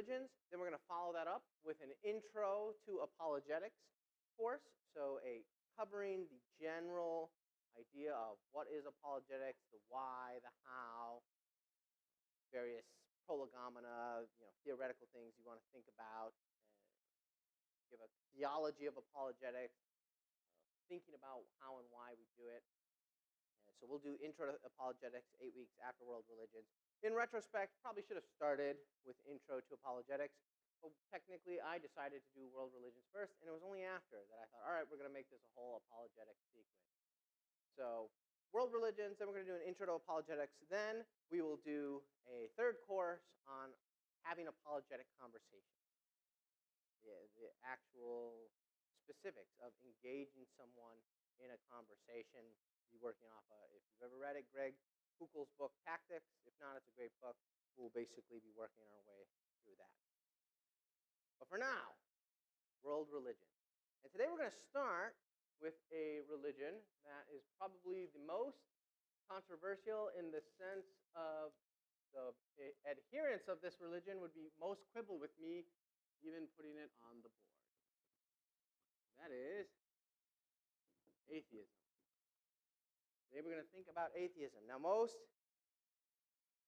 religions. Then we're going to follow that up with an intro to apologetics course. So covering the general idea of what is apologetics, the why, the how, various prolegomena, theoretical things you want to think about, give a theology of apologetics, thinking about how and why we do it. So we'll do intro to apologetics 8 weeks after world religions. In retrospect, probably should have started with intro to apologetics, but technically I decided to do world religions first, and it was only after that I thought, all right, we're going to make this a whole apologetic sequence. So world religions, then we're going to do an intro to apologetics, then we will do a third course on having apologetic conversation. The actual specifics of engaging someone in a conversation, be working off if you've ever read it, Greg Kuchel's book, Tactics. If not, it's a great book. We'll basically be working our way through that. But for now, world religion. And today we're going to start with a religion that is probably the most controversial in the sense of the adherents of this religion would be most quibble with me even putting it on the board. That is atheism. Today we're going to think about atheism. Now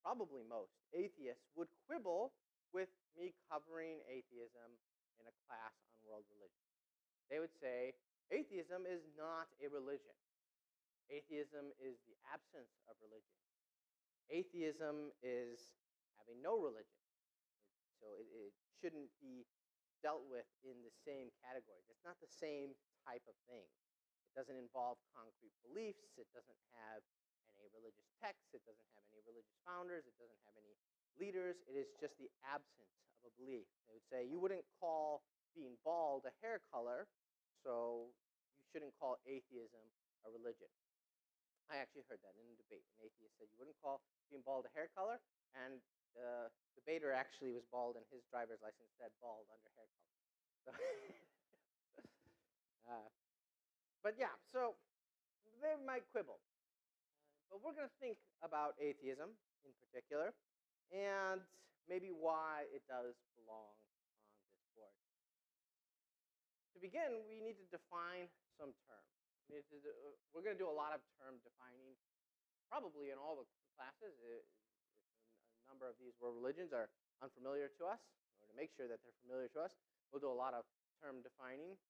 probably most atheists would quibble with me covering atheism in a class on world religion. They would say, atheism is not a religion. Atheism is the absence of religion. Atheism is having no religion. So it shouldn't be dealt with in the same categories. It's not the same type of thing. It doesn't involve concrete beliefs. It doesn't have any religious texts. It doesn't have any religious founders. It doesn't have any leaders. It is just the absence of a belief. They would say you wouldn't call being bald a hair color, so you shouldn't call atheism a religion. I actually heard that in a debate. An atheist said you wouldn't call being bald a hair color, and the debater actually was bald, and his driver's license said bald under hair color. So but yeah, so they might quibble. But we're going to think about atheism in particular, and maybe why it does belong on this board. To begin, we need to define some terms. We're going to do a lot of term defining, probably in all the classes. If a number of these world religions are unfamiliar to us, or to make sure that they're familiar to us, we'll do a lot of term defining.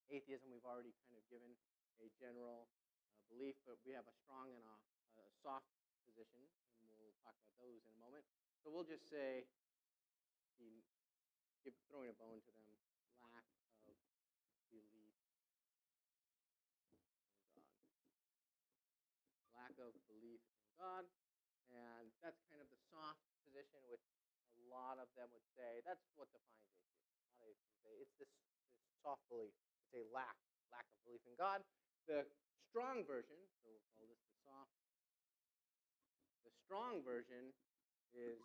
Atheism, we've already kind of given a general belief, but we have a strong and a soft position, and we'll talk about those in a moment. So we'll just say, throwing a bone to them, lack of belief in God. Lack of belief in God, and that's kind of the soft position, which a lot of them would say, that's what defines atheism. A lot of atheists say it's this soft belief. It's a lack of belief in God. The strong version, so we'll call this the soft. The strong version is,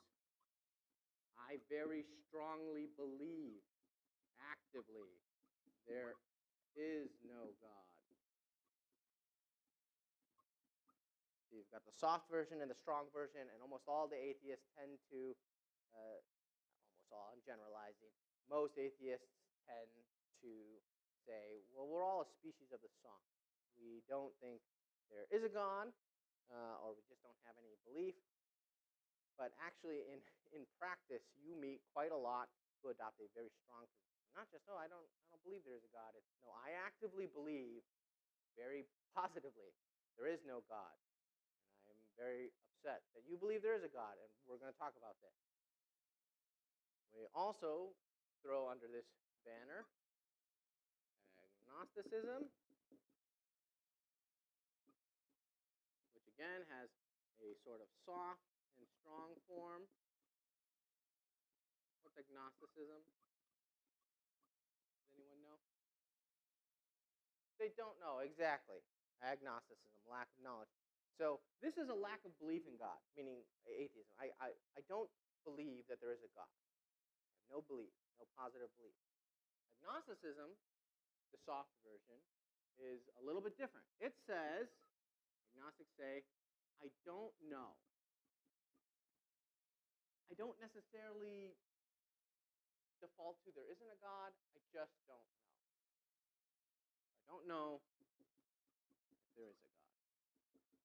I very strongly believe, actively, there is no God. So you've got the soft version and the strong version, and almost all the atheists tend to, almost all, I'm generalizing, most atheists tend to say, well, we're all a species of the soft. We don't think there is a God, or we just don't have any belief. But actually, in practice, you meet quite a lot who adopt a very strong position. Not just, I don't believe there is a God. It's, no, I actively believe very positively there is no God. And I'm very upset that you believe there is a God, and we're going to talk about this. We also throw under this banner agnosticism, which again has a sort of soft and strong form. What's agnosticism? Does anyone know? They don't know, exactly. Agnosticism, lack of knowledge. So this is a lack of belief in God, meaning atheism. I don't believe that there is a God. I have no belief, no positive belief. Agnosticism, the soft version, is a little bit different. It says, agnostics say, I don't know. I don't necessarily default to there isn't a God. I just don't know. I don't know if there is a God. Oh, I'm going to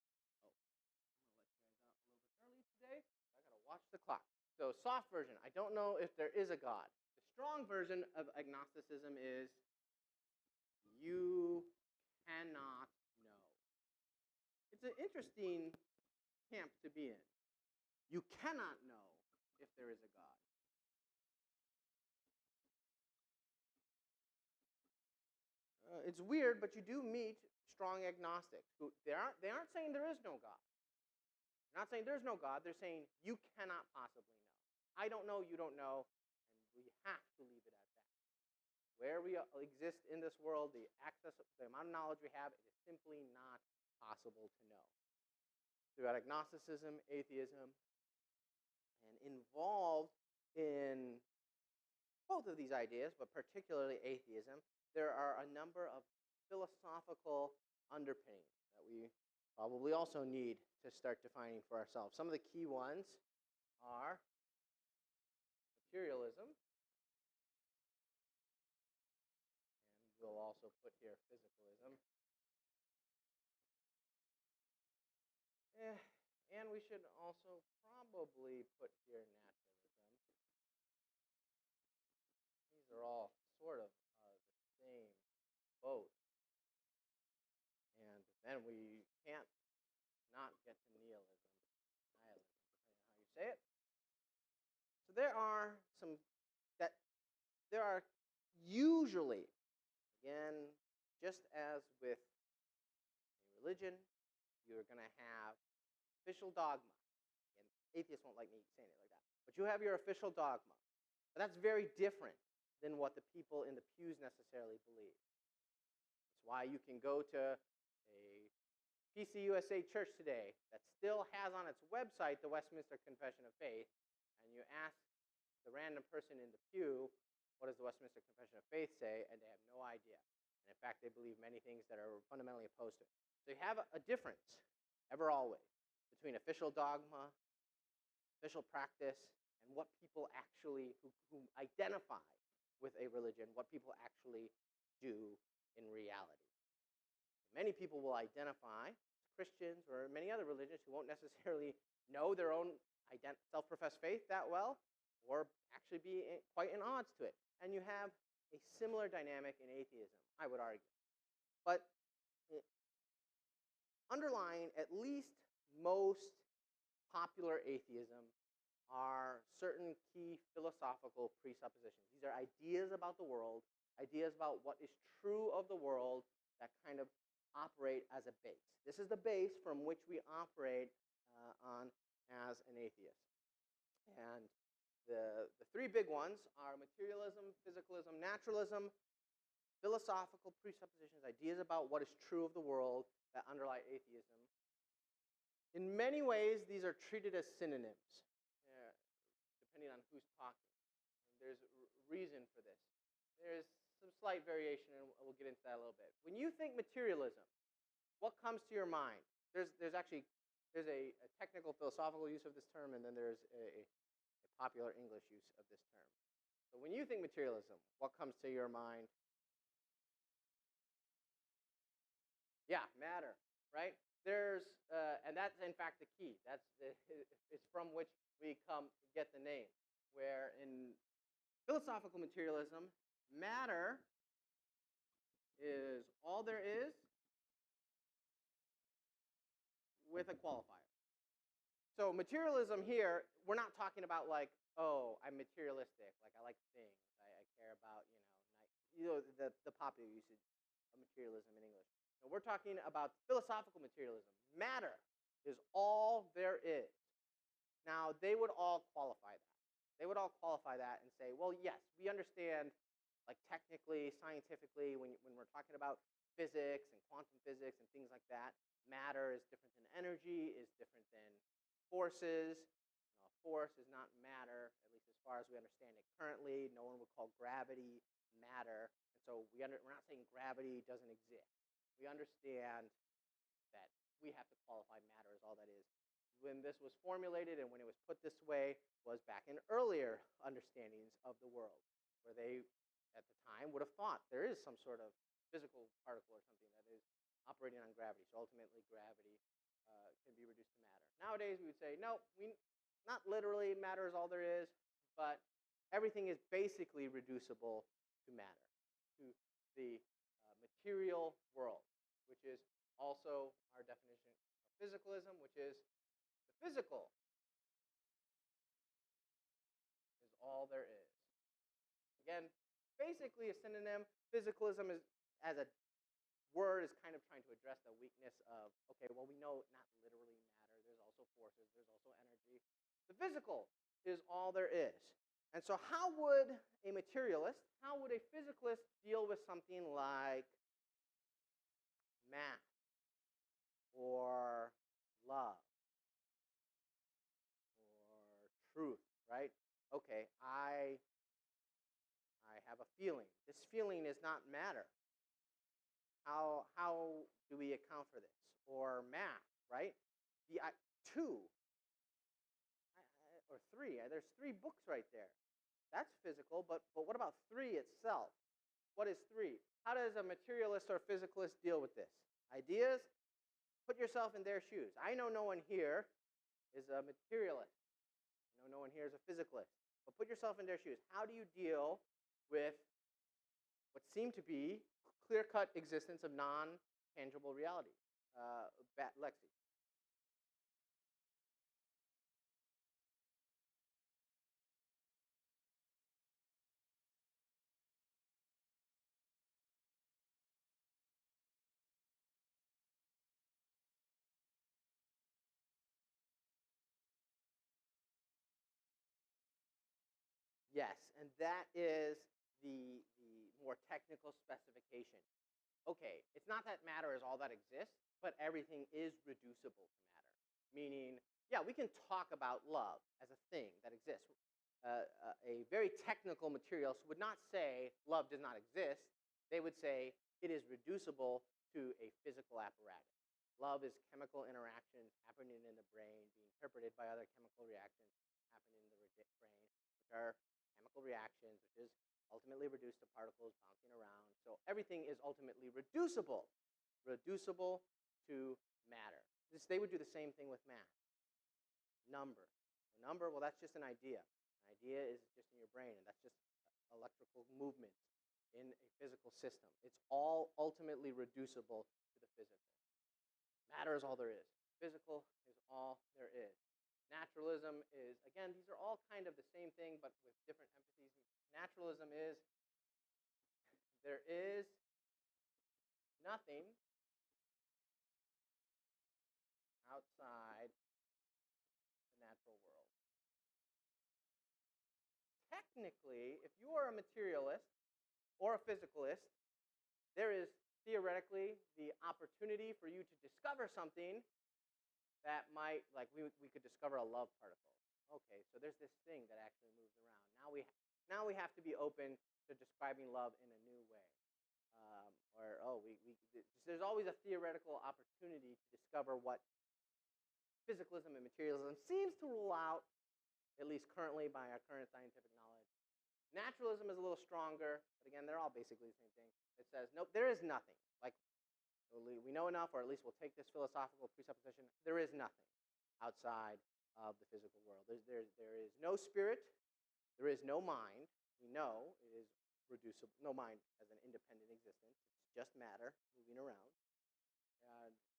let you guys out a little bit early today. I got to watch the clock. So soft version, I don't know if there is a God. The strong version of agnosticism is you cannot know. It's an interesting camp to be in. You cannot know if there is a God. It's weird, but you do meet strong agnostics who they aren't saying there is no God. They're not saying there's no God. They're saying you cannot possibly know. I don't know, you don't know, and we have to leave it at that. Where we exist in this world, the amount of knowledge we have, it is simply not possible to know. Throughout agnosticism, atheism, and involved in both of these ideas, but particularly atheism, there are a number of philosophical underpinnings that we probably also need to start defining for ourselves. Some of the key ones are materialism, and we'll also put here physicalism. And we should also probably put here naturalism. These are all sort of the same boat. And then we can't not get to nihilism, depending on how you say it. So there are usually, again, just as with a religion, you're going to have official dogma. And atheists won't like me saying it like that. But you have your official dogma. But that's very different than what the people in the pews necessarily believe. That's why you can go to a PCUSA church today that still has on its website the Westminster Confession of Faith, and you ask the random person in the pew, what does the Westminster Confession of Faith say, and they have no idea. And in fact, they believe many things that are fundamentally opposed to it. So you have a difference, ever always, between official dogma, official practice, and what people actually, who identify with a religion, what people actually do in reality. Many people will identify as Christians or many other religions who won't necessarily know their own self-professed faith that well, or actually be quite in odds to it. And you have a similar dynamic in atheism, I would argue. But underlying at least most popular atheism are certain key philosophical presuppositions. These are ideas about the world, ideas about what is true of the world that kind of operate as a base. This is the base from which we operate on as an atheist. And the three big ones are materialism, physicalism, naturalism, philosophical presuppositions, ideas about what is true of the world that underlie atheism. In many ways, these are treated as synonyms, depending on who's talking. And there's reason for this. There's some slight variation, and we'll get into that a little bit. When you think materialism, what comes to your mind? There's a technical philosophical use of this term, and then there's a popular English use of this term. So when you think materialism, what comes to your mind? Yeah, matter, right? And that's in fact the key. It's from which we get the name. Where in philosophical materialism, matter is all there is with a qualifier. So materialism here, we're not talking about like, oh, I'm materialistic, like I like things, I care about, the popular usage of materialism in English. No, we're talking about philosophical materialism. Matter is all there is. Now, they would all qualify that. They would all qualify that and say, well, yes, we understand, like technically, scientifically, when we're talking about physics and quantum physics and things like that, matter is different than energy, is different than forces. Force is not matter, at least as far as we understand it currently. No one would call gravity matter. And so we're not saying gravity doesn't exist. We understand that we have to qualify matter as all that is. when this was formulated and when it was put this way was back in earlier understandings of the world, where they, at the time, would have thought there is some sort of physical particle or something that is operating on gravity. So ultimately, gravity can be reduced to matter. Nowadays, we would say, no, not literally matter is all there is, but everything is basically reducible to matter, to the material world, which is also our definition of physicalism, which is the physical is all there is. Again, basically a synonym. Physicalism is, as a word, is kind of trying to address the weakness of, okay, well, we know not literally matter. There's also forces. There's also energy. The physical is all there is. And so how would a materialist, how would a physicalist deal with something like math or love or truth, right? Okay, I have a feeling. This feeling is not matter. How do we account for this? Or math, right? The two or three. There's 3 books right there. That's physical, but what about 3 itself? What is 3? How does a materialist or physicalist deal with this? Ideas? Put yourself in their shoes. I know no one here is a materialist. I know no one here is a physicalist. But put yourself in their shoes. How do you deal with what seem to be clear-cut existence of non-tangible reality? Lexi. Yes, and that is the more technical specification. Okay, it's not that matter is all that exists, but everything is reducible to matter. Meaning, yeah, we can talk about love as a thing that exists. A very technical materialist would not say love does not exist. They would say it is reducible to a physical apparatus. Love is chemical interactions happening in the brain, being interpreted by other chemical reactions happening in the brain, which are chemical reactions, which is ultimately reduced to particles bouncing around. So everything is ultimately reducible to matter. They would do the same thing with math. Number. A number, well, that's just an idea. An idea is just in your brain, and that's just electrical movements in a physical system. It's all ultimately reducible to the physical. Matter is all there is. Physical is all there is. Naturalism is, again, these are all kind of the same thing, but with different emphases. Naturalism is, there is nothing outside the natural world. Technically, if you are a materialist or a physicalist, there is theoretically the opportunity for you to discover something that might, like we could discover a love particle. Okay, so there's this thing that actually moves around. Now we have to be open to describing love in a new way. There's always a theoretical opportunity to discover what physicalism and materialism seems to rule out, at least currently by our current scientific knowledge. Naturalism is a little stronger, but again, they're all basically the same thing. It says, nope, there is nothing. Like, we know enough, or at least we'll take this philosophical presupposition, there is nothing outside of the physical world. There is no spirit, there is no mind. We know it is reducible, no mind as an independent existence. It's just matter moving around.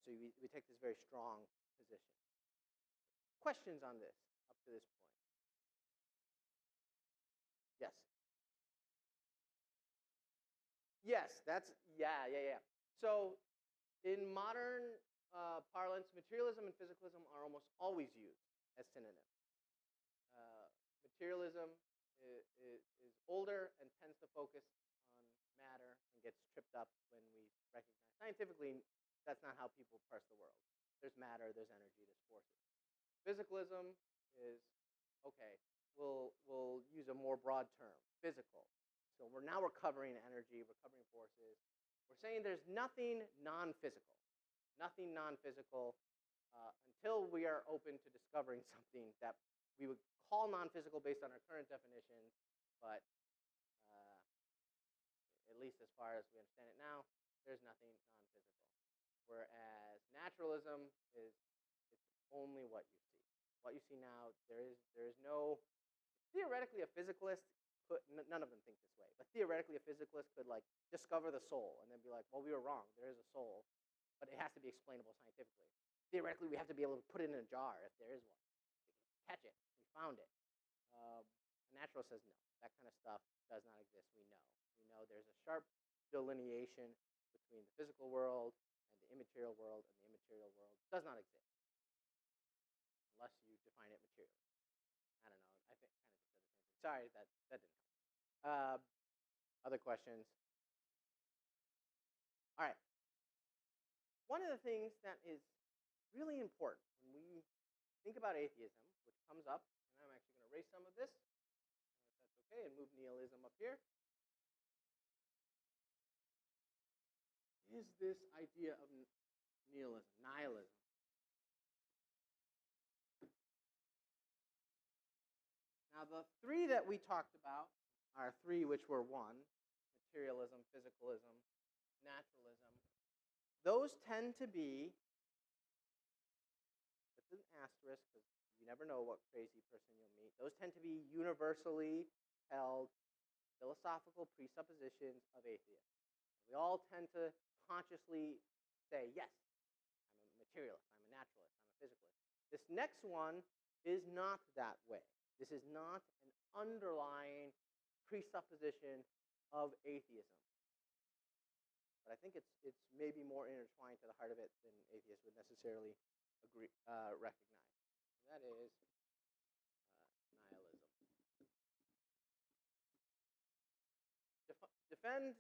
So we take this very strong position. Questions on this up to this point? Yes. Yes, yeah. So in modern parlance, materialism and physicalism are almost always used as synonyms. Materialism is older and tends to focus on matter and gets tripped up when we recognize. Scientifically, that's not how people parse the world. There's matter, there's energy, there's forces. Physicalism is, okay, we'll use a more broad term, physical. So we're covering energy, we're covering forces. We're saying there's nothing non-physical until we are open to discovering something that we would call non-physical based on our current definitions, but at least as far as we understand it now, there's nothing non-physical. Whereas naturalism is it's only what you see. What you see now, there is no theoretically a physicalist could none of them think this way, but theoretically a physicalist could like discover the soul and then be like, well, we were wrong. There is a soul, but it has to be explainable scientifically. Theoretically, we have to be able to put it in a jar if there is one. We can catch it. We found it. A naturalist says no. That kind of stuff does not exist. We know. We know there's a sharp delineation between the physical world and the immaterial world, and the immaterial world does not exist unless you define it materially. I don't know. I think kind of just said the same thing. Sorry, that didn't help. Other questions? All right. One of the things that is really important when we think about atheism, which comes up, and I'm actually going to erase some of this, if that's okay, and move nihilism up here, is this idea of nihilism. Now, the three that we talked about are three which were one: materialism, physicalism, naturalism. Those tend to be, it's an asterisk because you never know what crazy person you'll meet. Those tend to be universally held philosophical presuppositions of atheists. We all tend to consciously say, yes, I'm a materialist, I'm a naturalist, I'm a physicalist. This next one is not that way. This is not an underlying presupposition of atheism. But I think it's maybe more intertwined to the heart of it than atheists would necessarily recognize. And that is nihilism.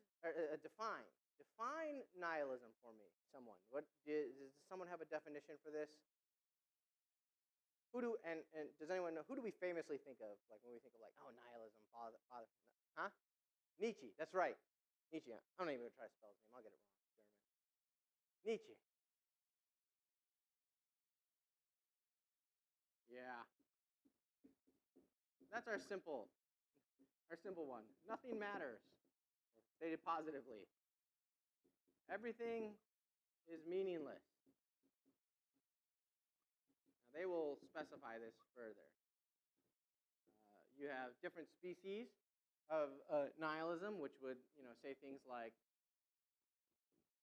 Define nihilism for me, someone. Does someone have a definition for this? And does anyone know, who do we famously think of, like when we think of like, oh, nihilism, huh? Nietzsche, that's right. Nietzsche. I'm not even going to try to spell his name. I'll get it wrong. German. Nietzsche. Yeah. That's our simple one. Nothing matters. Stated positively. Everything is meaningless. Now, they will specify this further. You have different species of nihilism, which would say things like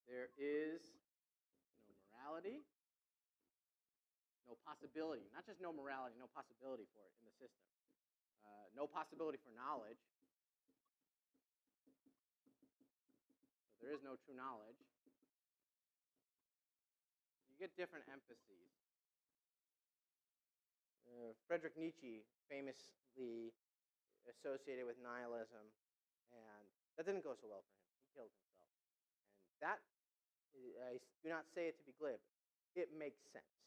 there is no morality, no possibility, not just no morality, no possibility for it in the system. No possibility for knowledge. So there is no true knowledge. You get different emphases. Friedrich Nietzsche famously associated with nihilism, and that didn't go so well for him. He killed himself. And that, I do not say it to be glib, it makes sense.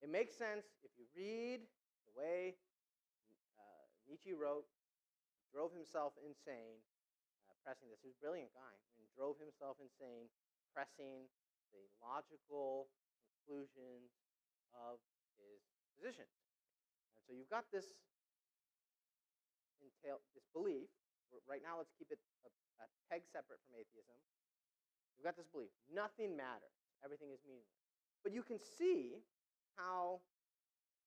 It makes sense if you read the way Nietzsche wrote, drove himself insane, pressing this. He was a brilliant guy, and drove himself insane, pressing the logical conclusions of his positions. And so you've got this belief. Right now, let's keep it a peg separate from atheism. You've got this belief. Nothing matters. Everything is meaningless. But you can see how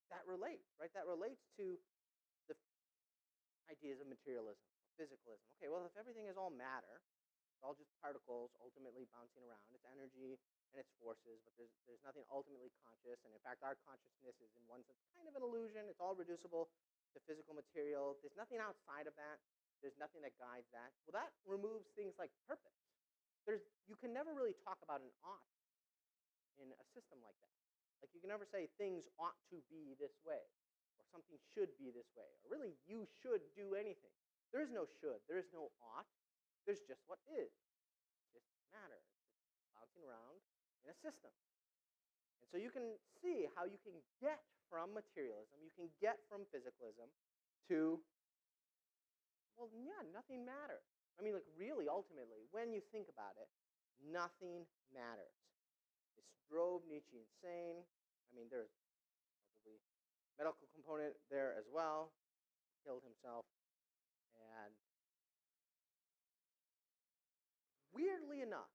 that relates, right? That relates to the ideas of materialism, physicalism. Okay, well, if everything is all matter, it's all just particles ultimately bouncing around. It's energy and its forces, but there's nothing ultimately conscious. And in fact, our consciousness is in one sense kind of an illusion. It's all reducible to physical material. There's nothing outside of that. There's nothing that guides that. Well, that removes things like purpose. You can never really talk about an ought in a system like that. Like you can never say things ought to be this way, or something should be this way, or really you should do anything. There is no should. There is no ought. There's just what is. It just matter. It's just bouncing around in a system. And so you can see how you can get from materialism, you can get from physicalism to, well, yeah, nothing matters. I mean, like really, ultimately, when you think about it, nothing matters. This drove Nietzsche insane. I mean, there's probably medical component there as well. He killed himself. And weirdly enough,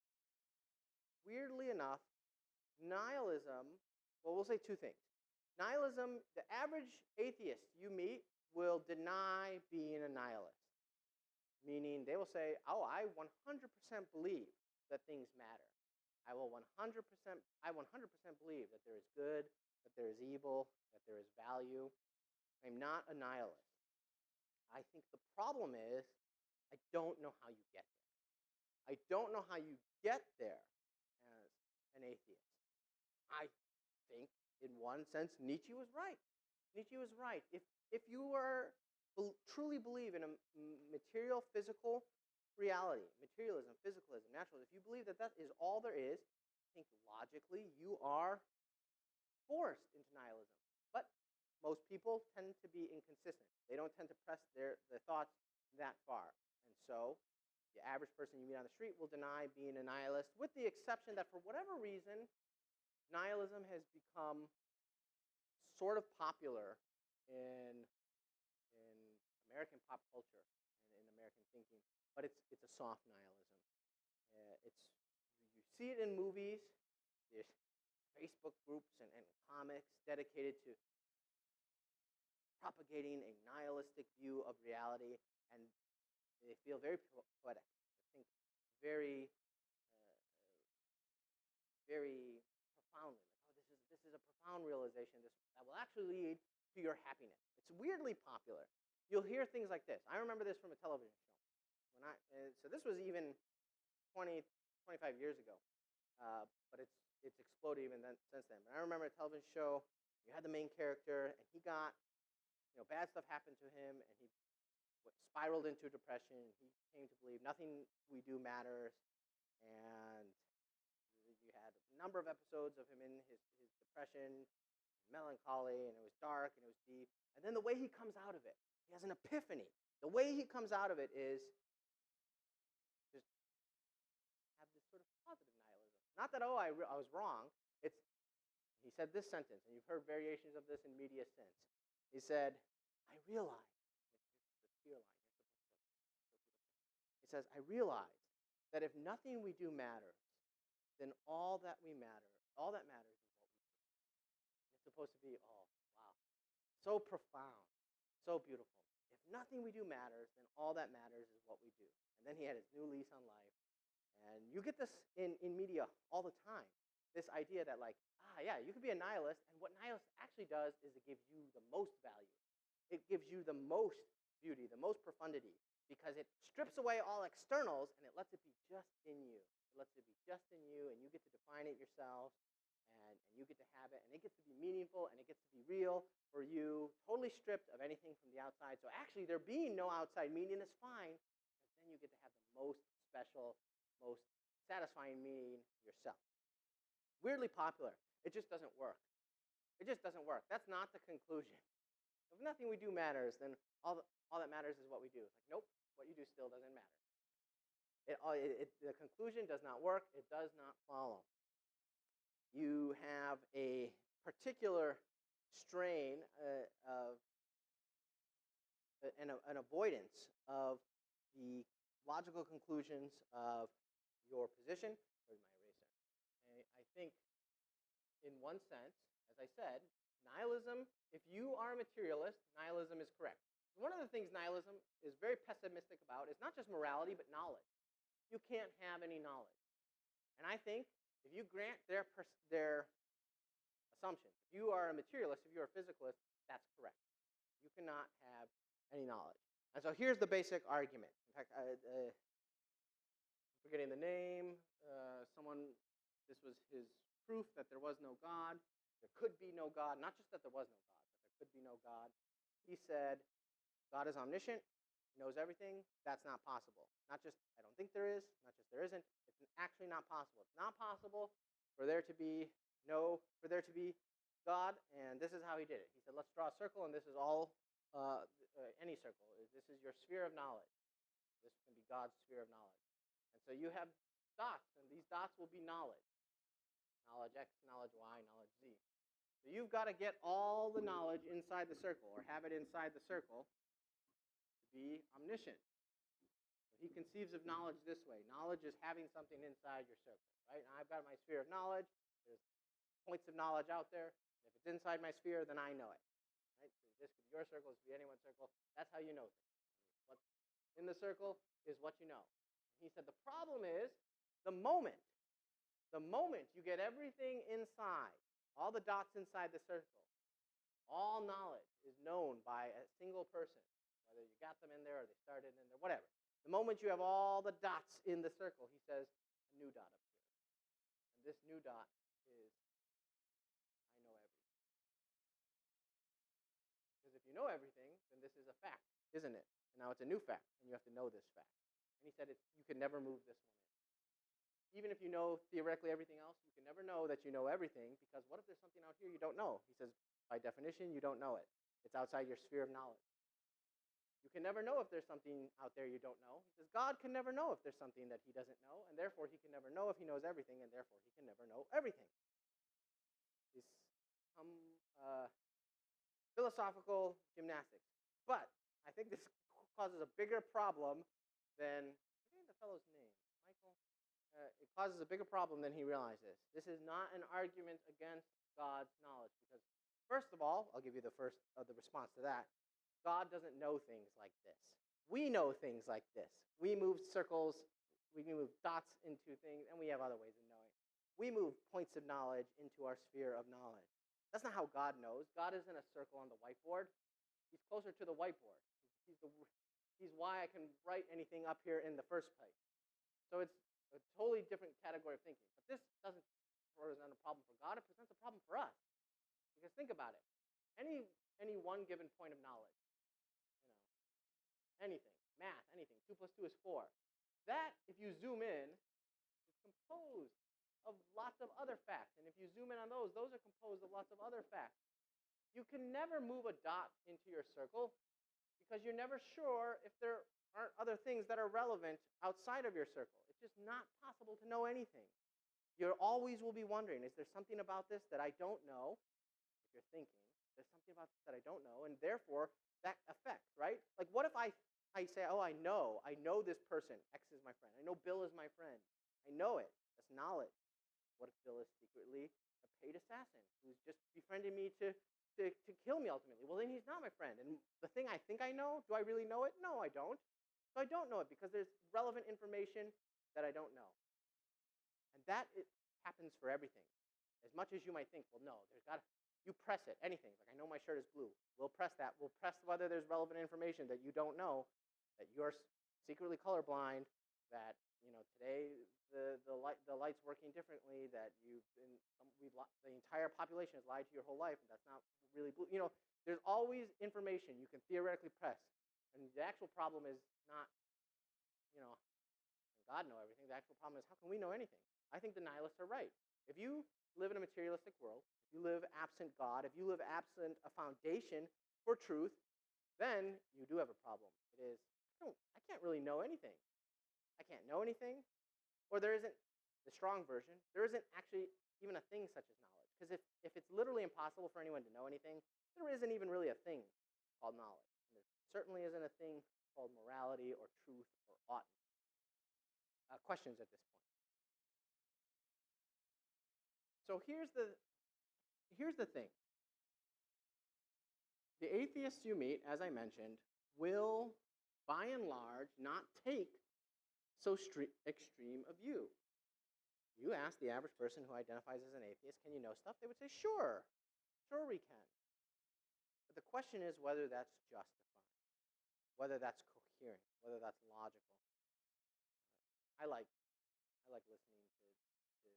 nihilism, well, we'll say two things. Nihilism, the average atheist you meet will deny being a nihilist, meaning they will say, oh, I 100% believe that things matter. I 100% believe that there is good, that there is evil, that there is value. I'm not a nihilist. I think the problem is I don't know how you get there. I don't know how you get there as an atheist. I think, in one sense, Nietzsche was right. Nietzsche was right. If you truly believe in a material, physical reality, materialism, physicalism, naturalism, if you believe that that is all there is, I think logically you are forced into nihilism. But most people tend to be inconsistent. They don't tend to press their thoughts that far. And so the average person you meet on the street will deny being a nihilist, with the exception that for whatever reason, nihilism has become sort of popular in American pop culture and in American thinking, but it's a soft nihilism. You see it in movies. There's Facebook groups and comics dedicated to propagating a nihilistic view of reality, and they feel very poetic. I think very, very profoundly. Like, oh, this is a profound realization. That will actually lead to your happiness. It's weirdly popular. You'll hear things like this. I remember this from a television show. So this was even 20, 25 years ago, but it's exploded even since then. But I remember a television show. You had the main character, and he got, bad stuff happened to him, and he spiraled into depression. He came to believe nothing we do matters, and you had a number of episodes of him in his depression, melancholy, and it was dark and it was deep. And then the way he comes out of it, he has an epiphany. The way he comes out of it is just have this sort of positive nihilism. Not that, oh, I was wrong. He said this sentence, and you've heard variations of this in media since. He said, I realized, the tear line, you're supposed to, so beautiful. He says, I realized that if nothing we do matters, then all that matters is what we do. It's supposed to be, oh, wow, so profound, so beautiful. If nothing we do matters, then all that matters is what we do. And then he had his new lease on life. And you get this in media all the time, this idea that, like, yeah, you could be a nihilist, and what nihilist actually does is it gives you the most value. It gives you the most beauty, the most profundity, because it strips away all externals, and it lets it be just in you. It lets it be just in you, and you get to define it yourself, and you get to have it, and it gets to be meaningful, and it gets to be real for you, totally stripped of anything from the outside. So actually, there being no outside meaning is fine, because then you get to have the most special, most satisfying meaning yourself. Weirdly popular. It just doesn't work. It just doesn't work. That's not the conclusion. If nothing we do matters, then all that matters is what we do. It's like, nope, what you do still doesn't matter. The conclusion does not work. It does not follow. You have a particular strain of an avoidance of the logical conclusions of your position. Where's my eraser? I think, in one sense, as I said, nihilism, if you are a materialist, nihilism is correct. One of the things nihilism is very pessimistic about is not just morality, but knowledge. You can't have any knowledge. And I think if you grant their assumptions, if you are a materialist, if you're a physicalist, that's correct. You cannot have any knowledge. And so here's the basic argument. In fact, I'm forgetting the name. This was his proof that there was no God. There could be no God. Not just that there was no God, but there could be no God. He said, God is omniscient. He knows everything. That's not possible. Not just, I don't think there is, not just there isn't. It's actually not possible. It's not possible for there to be God, and this is how he did it. He said, let's draw a circle, and this is all, any circle. This is your sphere of knowledge. This can be God's sphere of knowledge. And so you have dots, and these dots will be knowledge. Knowledge X, knowledge Y, knowledge Z. So you've got to get all the knowledge inside the circle, or have it inside the circle, to be omniscient. So he conceives of knowledge this way. Knowledge is having something inside your circle, right? Now I've got my sphere of knowledge. There's points of knowledge out there. If it's inside my sphere, then I know it. Right? So this could be your circle, this could be anyone's circle. That's how you know things. What's in the circle is what you know. And he said the problem is the moment you get everything inside, all the dots inside the circle, all knowledge is known by a single person, whether you got them in there or they started in there, whatever. The moment you have all the dots in the circle, he says, a new dot appears. And this new dot is, I know everything. Because if you know everything, then this is a fact, isn't it? And now it's a new fact, and you have to know this fact. And he said you can never move this one in. Even if you know theoretically everything else, you can never know that you know everything, because what if there's something out here you don't know? He says, by definition, you don't know it. It's outside your sphere of knowledge. You can never know if there's something out there you don't know. He says God can never know if there's something that he doesn't know, and therefore he can never know if he knows everything, and therefore he can never know everything. It's philosophical gymnastics. But I think this causes a bigger problem than, I'm forgetting the fellow's name, Michael. It causes a bigger problem than he realizes. This is not an argument against God's knowledge, because first of all, I'll give you the first of the response to that. God doesn't know things like this. We know things like this. We move circles, we move dots into things, and we have other ways of knowing. We move points of knowledge into our sphere of knowledge. That's not how God knows. God isn't a circle on the whiteboard. He's closer to the whiteboard. He's why I can write anything up here in the first place. So it's a totally different category of thinking. But this doesn't present a problem for God. It presents a problem for us. Because think about it. Any one given point of knowledge, anything, math, anything, 2 plus 2 is 4. That, if you zoom in, is composed of lots of other facts. And if you zoom in on those are composed of lots of other facts. You can never move a dot into your circle because you're never sure if there aren't other things that are relevant outside of your circle. It's just not possible to know anything. You always will be wondering, is there something about this that I don't know? If you're thinking, there's something about this that I don't know, and therefore that affects, right? Like what if I say, oh, I know this person, X is my friend. I know Bill is my friend. I know it. That's knowledge. What if Bill is secretly a paid assassin who's just befriending me to kill me ultimately? Well, then he's not my friend. And the thing I think I know, do I really know it? No, I don't. So I don't know it because there's relevant information that I don't know. And that happens for everything. As much as you might think, well, no, you press it, anything. Like I know my shirt is blue. We'll press that. We'll press whether there's relevant information that you don't know, that you're secretly colorblind, that today the light's working differently, that the entire population has lied to your whole life, and that's not really blue. There's always information you can theoretically press, and the actual problem is not, can God know everything? The actual problem is, how can we know anything? I think the nihilists are right. If you live in a materialistic world, if you live absent God, if you live absent a foundation for truth, then you do have a problem. It is, I can't really know anything. I can't know anything, or there isn't, the strong version, there isn't actually even a thing such as knowledge. Because if it's literally impossible for anyone to know anything, there isn't even really a thing called knowledge. And there certainly isn't a thing called morality or truth or ought. Questions at this point? So here's the thing. The atheists you meet, as I mentioned, will, by and large, not take so extreme a view. You ask the average person who identifies as an atheist, can you know stuff? They would say, sure we can. But the question is whether that's justified, whether that's coherent, whether that's logical. I like listening to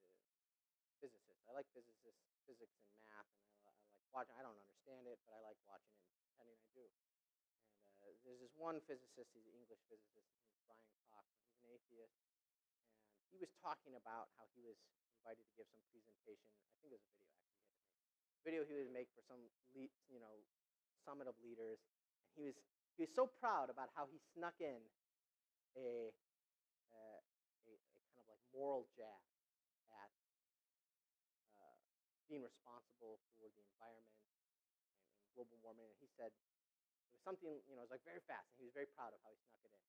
physicists. I like physics and math, and I like watching. I don't understand it, but I like watching it and pretending I do. And there's this one physicist, he's an English physicist, his name's Brian Cox, and he's an atheist, and he was talking about how he was invited to give some presentation. I think it was a video, actually, he had to make. Video he would make for some summit of leaders, and he was so proud about how he snuck in a kind of like moral jab at being responsible for the environment and global warming. And he said it was something, it was like very fast, and he was very proud of how he snuck it in.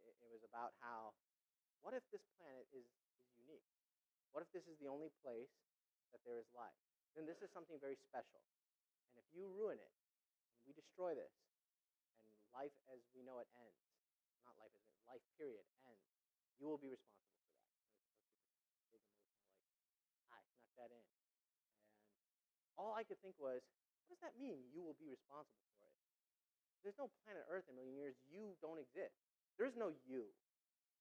It was about how, what if this planet is unique? What if this is the only place that there is life? Then this is something very special. And if you ruin it, and we destroy this, and life as we know it ends, not life as life period ends, you will be responsible for that. And it was supposed to be this big emotional, like, I snuck that in. And all I could think was, what does that mean, you will be responsible for it? There's no planet Earth in a million years. You don't exist. There's no you.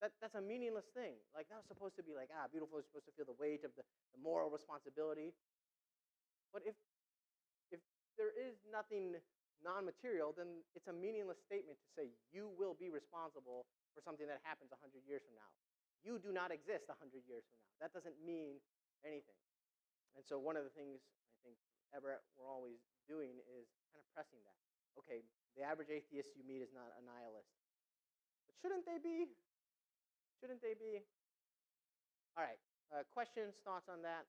That's a meaningless thing. Like, that was supposed to be like, beautiful is supposed to feel the weight of the moral responsibility. But if there is nothing non-material, then it's a meaningless statement to say you will be responsible for something that happens 100 years from now. You do not exist 100 years from now. That doesn't mean anything. And so one of the things I think we're always doing is kind of pressing that. Okay, the average atheist you meet is not a nihilist. But shouldn't they be? Shouldn't they be? All right, questions, thoughts on that?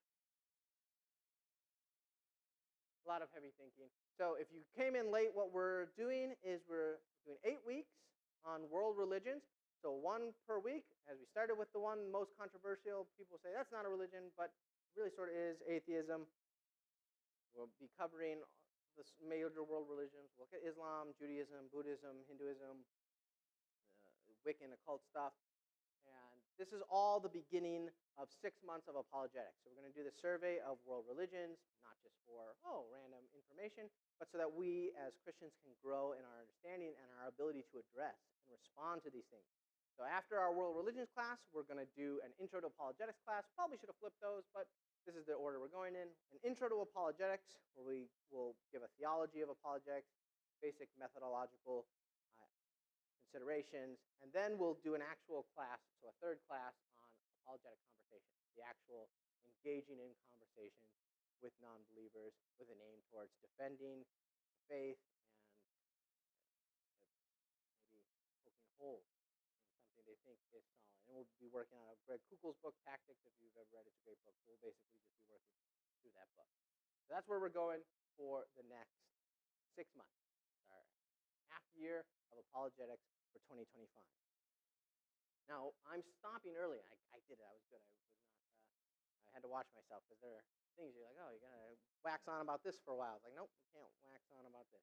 A lot of heavy thinking. So if you came in late, what we're doing is we're doing 8 weeks on world religions. So one per week. As we started with the one most controversial, people say that's not a religion, but it really sort of is atheism. We'll be covering the major world religions. We'll look at Islam, Judaism, Buddhism, Hinduism, Wiccan, occult stuff. And this is all the beginning of 6 months of apologetics. So we're going to do the survey of world religions, not just for, random information, but so that we as Christians can grow in our understanding and our ability to address and respond to these things. So after our world religions class, we're going to do an intro to apologetics class. Probably should have flipped those, but this is the order we're going in. An intro to apologetics, where we will give a theology of apologetics, basic methodological considerations, and then we'll do an actual class, so a third class on apologetic conversation, the actual engaging in conversation with non-believers with an aim towards defending the faith and maybe poking holes in something they think is solid. And we'll be working on Greg Kuchel's book, Tactics. If you've ever read it, it's a great book. So we'll basically just be working through that book. So that's where we're going for the next 6 months. Our half year of apologetics for 2025. Now, I'm stopping early. I did it. I was good. I had to watch myself because there are things you're like, you're going to wax on about this for a while. It's like, nope, we can't wax on about this.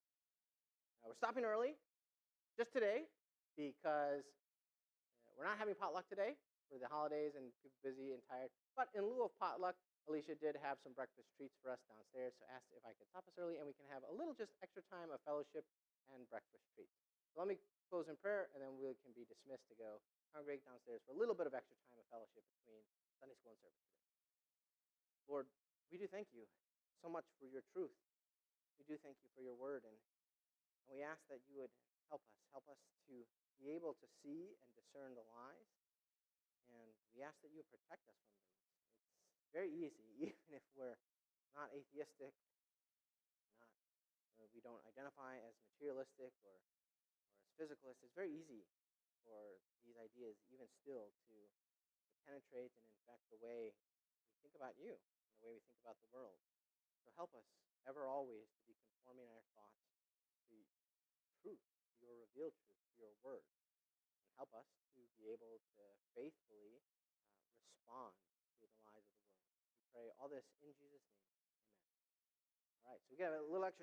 We're stopping early just today because we're not having potluck today for the holidays and people busy and tired. But in lieu of potluck, Alicia did have some breakfast treats for us downstairs, so asked if I could stop us early and we can have a little just extra time of fellowship and breakfast treats. So let me close in prayer, and then we can be dismissed to go congregate downstairs for a little bit of extra time of fellowship between Sunday school and service today. Lord, we do thank you so much for your truth. We do thank you for your word, and we ask that you would help us to be able to see and discern the lies, and we ask that you would protect us from these. It's very easy, even if we're not atheistic, we don't identify as materialistic or as physicalists, it's very easy for these ideas, even still, to penetrate and infect the way we think about you and the way we think about the world. So help us ever always to be conforming our thoughts to truth, to your revealed truth, to your word. And help us to be able to faithfully respond to the lies of the world. We pray all this in Jesus' name. Amen. All right, so we got a little extra